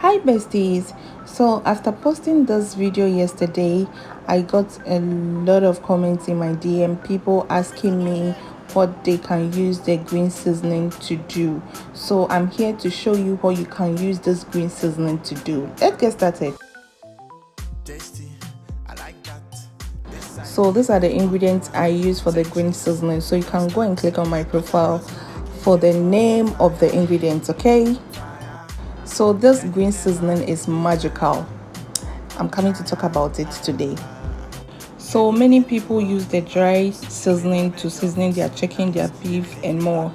Hi besties. So after posting this video yesterday, I got a lot of comments in my DM, people asking me what they can use the green seasoning to do. So I'm here to show you what you can use this green seasoning to do. Let's get started. So these are the ingredients I use for the green seasoning. So you can go and click on my profile for the name of the ingredients, okay? So this green seasoning is magical. I'm coming to talk about it today. So many people use the dry seasoning to seasoning their chicken, their beef and more,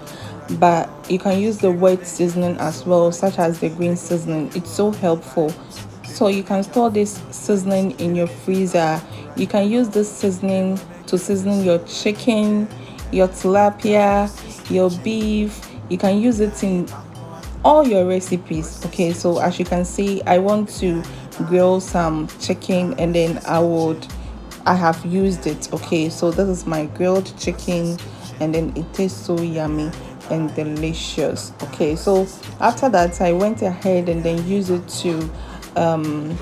but you can use the wet seasoning as well, such as the green seasoning. It's so helpful. So you can store this seasoning in your freezer. You can use this seasoning to season your chicken, your tilapia, your beef. You can use it in all your recipes. Okay, so as you can see, I want to grill some chicken and then I have used it. Okay, so this is my grilled chicken and then it tastes so yummy and delicious. Okay, so after that I went ahead and then used it to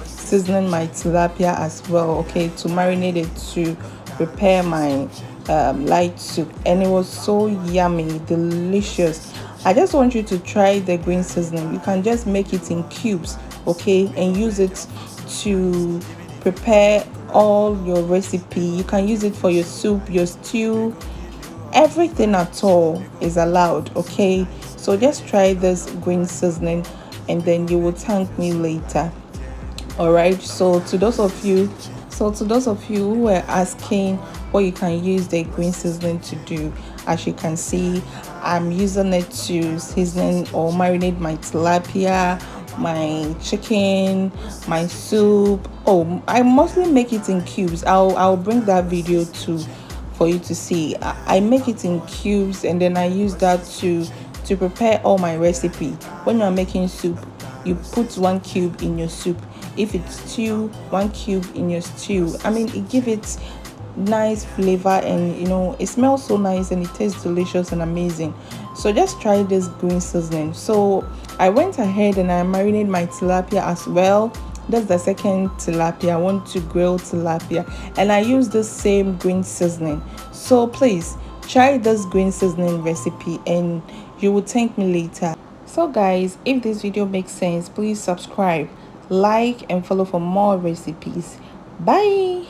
seasoning my tilapia as well, okay, to marinate it, to prepare my light soup, and it was so yummy, delicious. I just want you to try the green seasoning. You can just make it in cubes, okay, and use it to prepare all your recipe. You can use it for your soup, your stew, everything at all is allowed. Okay, so just try this green seasoning and then you will thank me later. All right, so to those of you who were asking what you can use the green seasoning to do, as you can see, I'm using it to season or marinate my tilapia, my chicken, my soup. Oh, I mostly make it in cubes. I'll bring that video too for you to see. I make it in cubes and then I use that to prepare all my recipe. When you're making soup, you put 1 cube in your soup. If it's stew, 1 cube in your stew. I mean, it gives it nice flavor, and you know, it smells so nice and it tastes delicious and amazing. So just try this green seasoning. So I went ahead and I marinated my tilapia as well. That's the second tilapia. I want to grill tilapia and I use the same green seasoning. So please try this green seasoning recipe and you will thank me later. So guys, if this video makes sense, please subscribe, like and follow for more recipes. Bye.